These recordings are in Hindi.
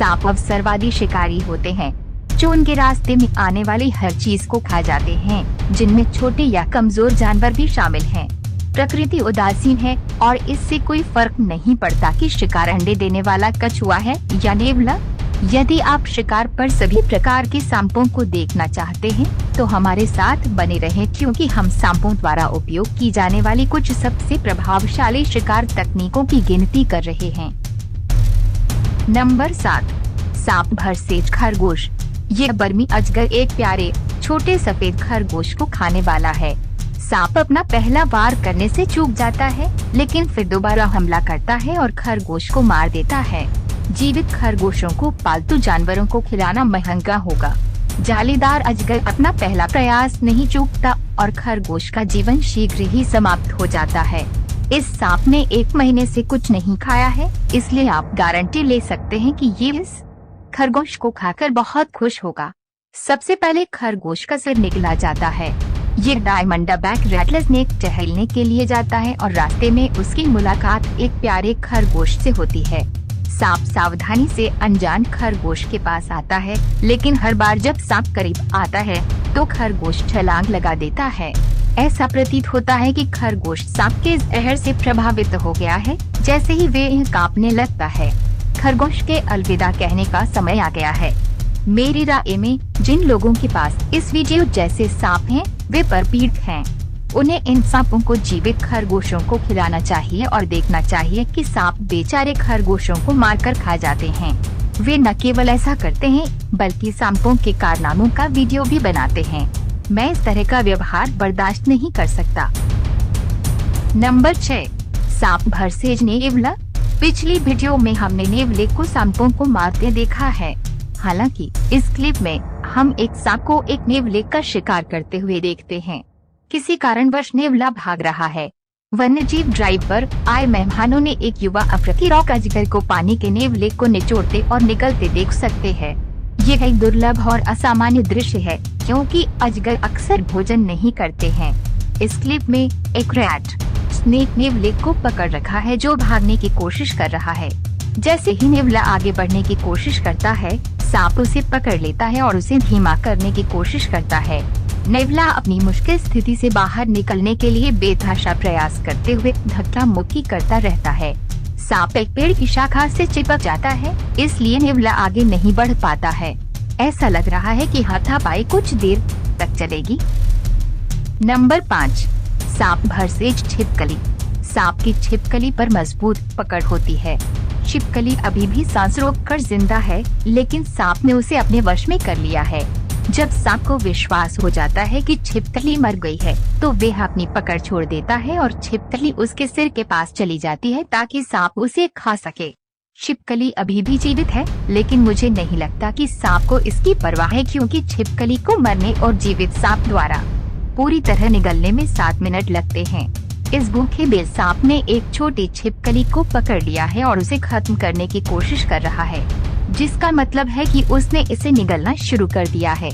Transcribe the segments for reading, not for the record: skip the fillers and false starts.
सांप अवसरवादी शिकारी होते हैं जो उनके रास्ते में आने वाली हर चीज को खा जाते हैं, जिनमें छोटे या कमजोर जानवर भी शामिल हैं। प्रकृति उदासीन है और इससे कोई फर्क नहीं पड़ता कि शिकार अंडे देने वाला कछुआ है या नेवला। यदि आप शिकार पर सभी प्रकार के सांपों को देखना चाहते हैं तो हमारे साथ बने रहें, क्योंकि हम सांपों द्वारा उपयोग की जाने वाली कुछ सबसे प्रभावशाली शिकार तकनीकों की गिनती कर रहे हैं। नंबर 7, सांप भरसेज खरगोश। ये बर्मी अजगर एक प्यारे छोटे सफेद खरगोश को खाने वाला है। सांप अपना पहला वार करने से चूक जाता है, लेकिन फिर दोबारा हमला करता है और खरगोश को मार देता है। जीवित खरगोशों को पालतू जानवरों को खिलाना महंगा होगा। जालीदार अजगर अपना पहला प्रयास नहीं चूकता और खरगोश का जीवन शीघ्र ही समाप्त हो जाता है। इस सांप ने 1 महीने से कुछ नहीं खाया है, इसलिए आप गारंटी ले सकते हैं कि ये इस खरगोश को खाकर बहुत खुश होगा। सबसे पहले खरगोश का सिर निकला जाता है। ये डायमंडबैक रैटलस्नेक टहलने के लिए जाता है और रास्ते में उसकी मुलाकात एक प्यारे खरगोश से होती है। सांप सावधानी से अनजान खरगोश के पास आता है, लेकिन हर बार जब सांप करीब आता है तो खरगोश छलांग लगा देता है। ऐसा प्रतीत होता है कि खरगोश सांप के जहर से प्रभावित हो गया है। जैसे ही वे कांपने लगता है, खरगोश के अलविदा कहने का समय आ गया है। मेरी राय में जिन लोगों के पास इस वीडियो जैसे सांप हैं, वे परपीड़ित हैं। उन्हें इन सांपों को जीवित खरगोशों को खिलाना चाहिए और देखना चाहिए कि सांप बेचारे खरगोशों को मारकर खा जाते हैं। वे न केवल ऐसा करते हैं बल्कि सांपों के कारनामों का वीडियो भी बनाते हैं। मैं इस तरह का व्यवहार बर्दाश्त नहीं कर सकता। नंबर 6, सांप भरसेज नेवला। पिछली वीडियो में हमने नेवले को सांपों को मारते देखा है। हालांकि इस क्लिप में हम एक सांप को एक नेवले का शिकार करते हुए देखते हैं। किसी कारणवश नेवला भाग रहा है। वन्यजीव ड्राइव पर आए मेहमानों ने एक युवा अफ्रीकी रॉक अजगर को पानी के नेवले को निचोड़ते और निगलते देख सकते हैं। यह एक दुर्लभ और असामान्य दृश्य है, क्योंकि अजगर अक्सर भोजन नहीं करते हैं। इस क्लिप में एक रैट स्नेक नेवले को पकड़ रखा है जो भागने की कोशिश कर रहा है। जैसे ही नेवला आगे बढ़ने की कोशिश करता है, सांप उसे पकड़ लेता है और उसे धीमा करने की कोशिश करता है। नेवला अपनी मुश्किल स्थिति से बाहर निकलने के लिए बेतहाशा प्रयास करते हुए धक्का मुक्की करता रहता है। सांप एक पेड़ की शाखा से चिपक जाता है, इसलिए नेवला आगे नहीं बढ़ पाता है। ऐसा लग रहा है कि हाथापाई कुछ देर तक चलेगी। नंबर 5, सांप भरसेज छिपकली। सांप की छिपकली पर मजबूत पकड़ होती है। छिपकली अभी भी सांस रोककर जिंदा है, लेकिन सांप ने उसे अपने वश में कर लिया है। जब सांप को विश्वास हो जाता है कि छिपकली मर गई है, तो वह अपनी पकड़ छोड़ देता है और छिपकली उसके सिर के पास चली जाती है ताकि सांप उसे खा सके। छिपकली अभी भी जीवित है, लेकिन मुझे नहीं लगता कि सांप को इसकी परवाह है, क्योंकि छिपकली को मरने और जीवित सांप द्वारा पूरी तरह निगलने में 7 मिनट लगते हैं। इस भूखे बेल सांप ने एक छोटी छिपकली को पकड़ लिया है और उसे खत्म करने की कोशिश कर रहा है, जिसका मतलब है कि उसने इसे निगलना शुरू कर दिया है।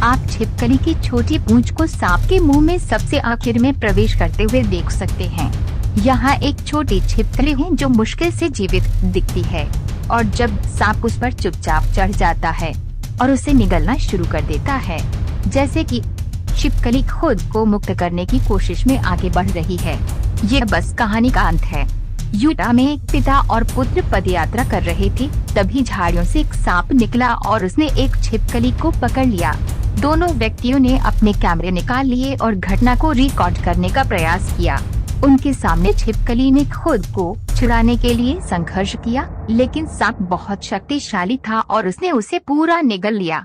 आप छिपकली की छोटी पूंछ को सांप के मुंह में सबसे आखिर में प्रवेश करते हुए देख सकते हैं। यहाँ एक छोटी छिपकली है जो मुश्किल से जीवित दिखती है, और जब सांप उस पर चुपचाप चढ़ जाता है और उसे निगलना शुरू कर देता है, जैसे कि छिपकली खुद को मुक्त करने की कोशिश में आगे बढ़ रही है। ये बस कहानी का अंत है। यूटा में एक पिता और पुत्र पदयात्रा कर रहे थे, तभी झाड़ियों से एक सांप निकला और उसने एक छिपकली को पकड़ लिया। दोनों व्यक्तियों ने अपने कैमरे निकाल लिए और घटना को रिकॉर्ड करने का प्रयास किया। उनके सामने छिपकली ने खुद को छुड़ाने के लिए संघर्ष किया, लेकिन सांप बहुत शक्तिशाली था और उसने उसे पूरा निगल लिया।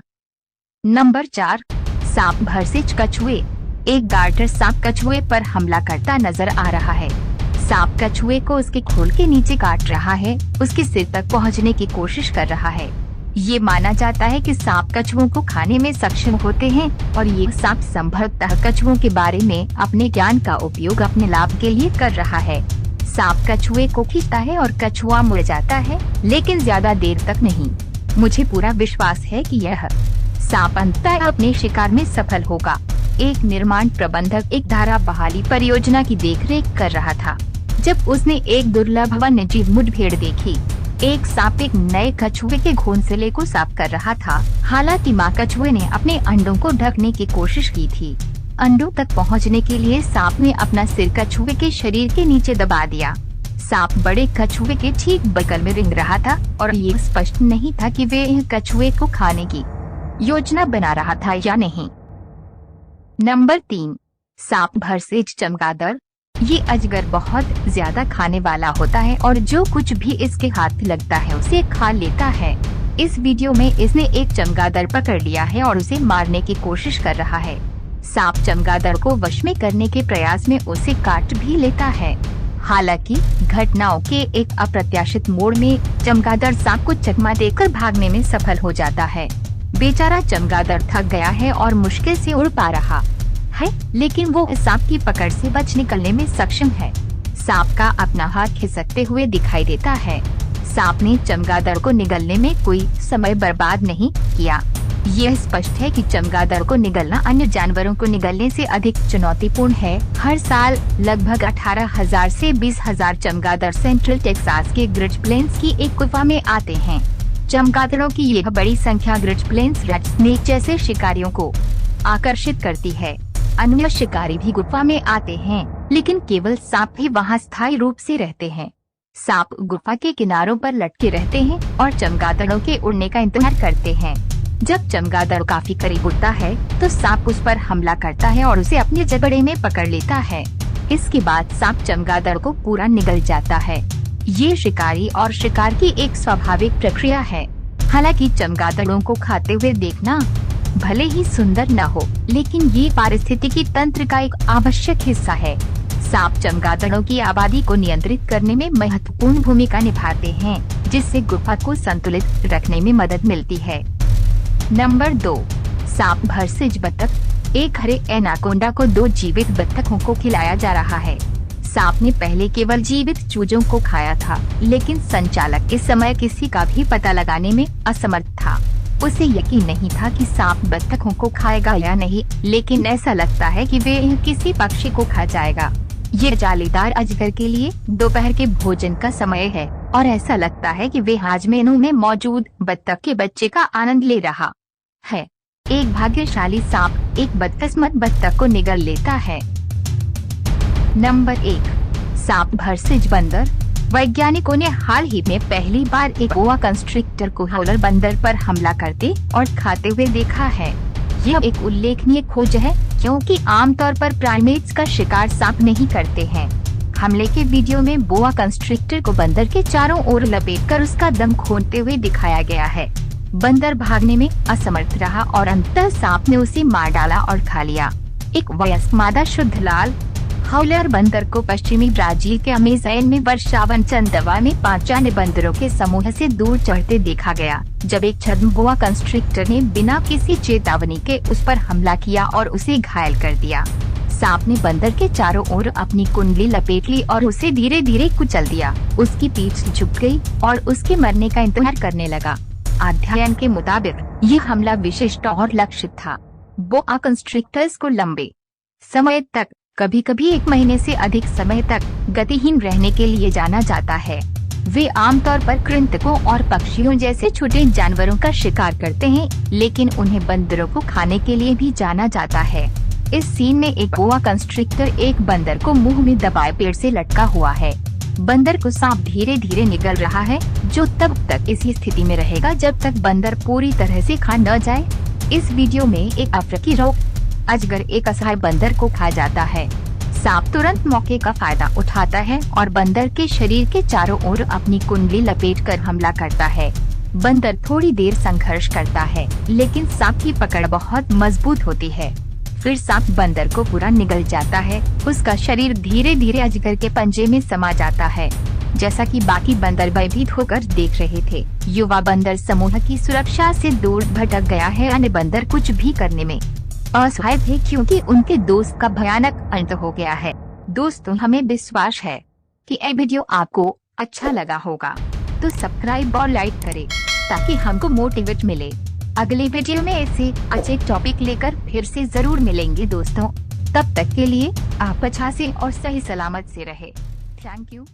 नंबर 4, सांप भरसेज कछुए। एक गार्टर सांप कछुए पर हमला करता नजर आ रहा है। सांप कछुए को उसके खोल के नीचे काट रहा है, उसके सिर तक पहुंचने की कोशिश कर रहा है। ये माना जाता है कि सांप कछुओं को खाने में सक्षम होते हैं और ये सांप संभवतः कछुओं के बारे में अपने ज्ञान का उपयोग अपने लाभ के लिए कर रहा है। सांप कछुए को खींचता है और कछुआ मुड़ जाता है, लेकिन ज्यादा देर तक नहीं। मुझे पूरा विश्वास है कि यह सांप अंततः अपने शिकार में सफल होगा। एक निर्माण प्रबंधक एक धारा बहाली परियोजना की देखरेख कर रहा था जब उसने एक दुर्लभ वन्यजीव मुठभेड़ देखी। एक सांप एक नए कछुए के घोंसले को साफ कर रहा था। हालांकि माँ कछुए ने अपने अंडों को ढकने की कोशिश की थी। अंडों तक पहुँचने के लिए सांप ने अपना सिर कछुए के शरीर के नीचे दबा दिया। सांप बड़े कछुए के ठीक बगल में रेंग रहा था और ये स्पष्ट नहीं था कि वे कछुए को खाने की योजना बना रहा था या नहीं। नंबर 3, सांप भरसेज चमगादड़। ये अजगर बहुत ज्यादा खाने वाला होता है और जो कुछ भी इसके हाथ लगता है उसे खा लेता है। इस वीडियो में इसने एक चमगादड़ पकड़ लिया है और उसे मारने की कोशिश कर रहा है। सांप चमगादड़ को वश में करने के प्रयास में उसे काट भी लेता है। हालांकि घटनाओं के एक अप्रत्याशित मोड़ में चमगादड़ सांप को चकमा देकर भागने में सफल हो जाता है। बेचारा चमगादड़ थक गया है और मुश्किल से उड़ पा रहा है, लेकिन वो सांप की पकड़ से बच निकलने में सक्षम है। सांप का अपना हाथ खिसकते हुए दिखाई देता है। सांप ने चमगादड़ को निगलने में कोई समय बर्बाद नहीं किया। यह स्पष्ट है कि चमगादड़ को निगलना अन्य जानवरों को निगलने से अधिक चुनौतीपूर्ण है। हर साल लगभग 18,000 से 20,000 चमगादड़ सेंट्रल टेक्सास के ग्रेट प्लेन्स की एक गुफा में आते हैं। चमगादड़ों की यह बड़ी संख्या ग्रेट प्लेन्स रेड स्नेक जैसे शिकारियों को आकर्षित करती है। अन्य शिकारी भी गुफा में आते हैं, लेकिन केवल सांप ही वहां स्थायी रूप से रहते हैं। सांप गुफा के किनारों पर लटके रहते हैं और चमगादड़ों के उड़ने का इंतजार करते हैं। जब चमगादड़ काफी करीब उड़ता है तो सांप उस पर हमला करता है और उसे अपने जबड़े में पकड़ लेता है। इसके बाद सांप चमगादड़ को पूरा निगल जाता है। ये शिकारी और शिकार की एक स्वाभाविक प्रक्रिया है। हालांकि चमगादड़ों को खाते हुए देखना भले ही सुंदर न हो, लेकिन ये पारिस्थितिकी तंत्र का एक आवश्यक हिस्सा है। सांप चमगादड़ों की आबादी को नियंत्रित करने में महत्वपूर्ण भूमिका निभाते हैं, जिससे गुफा को संतुलित रखने में मदद मिलती है। नंबर 2, सांप भरसेज बत्तख। एक हरे एनाकोंडा को 2 जीवित बत्तखों को खिलाया जा रहा है। सांप ने पहले केवल जीवित चूजों को खाया था, लेकिन संचालक इस समय किसी का भी पता लगाने में असमर्थ था। उसे यकीन नहीं था कि सांप बत्तखों को खाएगा या नहीं, लेकिन ऐसा लगता है कि वे किसी पक्षी को खा जाएगा। ये जालीदार अजगर के लिए दोपहर के भोजन का समय है और ऐसा लगता है कि वे आज मेनू में मौजूद बत्तख के बच्चे का आनंद ले रहा है। एक भाग्यशाली सांप एक बदकिस्मत बत्तख को निगल लेता है। नंबर 1, सांप भरसेज बंदर। वैज्ञानिकों ने हाल ही में पहली बार एक बोआ कंस्ट्रिक्टर को हौलर बंदर पर हमला करते और खाते हुए देखा है। यह एक उल्लेखनीय खोज है, क्योंकि आमतौर पर प्राइमेट्स का शिकार सांप नहीं करते हैं। हमले के वीडियो में बोआ कंस्ट्रिक्टर को बंदर के चारों ओर लपेटकर उसका दम खोदते हुए दिखाया गया है। बंदर भागने में असमर्थ रहा और अंततः सांप ने उसे मार डाला और खा लिया। एक वयस्क मादा शुद्ध लाल हौलर बंदर को पश्चिमी ब्राजील के अमेज़न में वर्षावन चंदवा में 5 अन्य बंदरों के समूह से दूर चढ़ते देखा गया, जब एक छद्म बोआ कंस्ट्रिक्टर ने बिना किसी चेतावनी के उस पर हमला किया और उसे घायल कर दिया। सांप ने बंदर के चारों ओर अपनी कुंडली लपेट ली और उसे धीरे धीरे कुचल दिया। उसकी पीठ झुक गई और उसके मरने का इंतजार करने लगा। अध्ययन के मुताबिक यह हमला विशिष्ट और लक्षित था। बोआ कंस्ट्रिक्टर्स को लंबे समय तक, कभी कभी 1 महीने से अधिक समय तक गतिहीन रहने के लिए जाना जाता है। वे आमतौर पर कृंतकों और पक्षियों जैसे छोटे जानवरों का शिकार करते हैं, लेकिन उन्हें बंदरों को खाने के लिए भी जाना जाता है। इस सीन में एक बोआ कंस्ट्रिक्टर एक बंदर को मुंह में दबाए पेड़ से लटका हुआ है। बंदर को सांप धीरे धीरे निगल रहा है, जो तब तक इसी स्थिति में रहेगा जब तक बंदर पूरी तरह से खा न जाए। इस वीडियो में एक अफ्रीकी रॉक अजगर एक असहाय बंदर को खा जाता है। सांप तुरंत मौके का फायदा उठाता है और बंदर के शरीर के चारों ओर अपनी कुंडली लपेटकर हमला करता है। बंदर थोड़ी देर संघर्ष करता है, लेकिन सांप की पकड़ बहुत मजबूत होती है। फिर सांप बंदर को पूरा निगल जाता है। उसका शरीर धीरे धीरे अजगर के पंजे में समा जाता है। जैसा कि बाकी बंदर भयभीत होकर देख रहे थे, युवा बंदर समूह की सुरक्षा से दूर भटक गया है। अन्य बंदर कुछ भी करने में असहाय थे, क्योंकि उनके दोस्त का भयानक अंत हो गया है। दोस्तों, हमें विश्वास है कि यह वीडियो आपको अच्छा लगा होगा, तो सब्सक्राइब और लाइक करें ताकि हमको मोटिवेट मिले। अगले वीडियो में ऐसे अच्छे टॉपिक लेकर फिर से जरूर मिलेंगे दोस्तों। तब तक के लिए आप अच्छा से और सही सलामत से रहे। Thank you.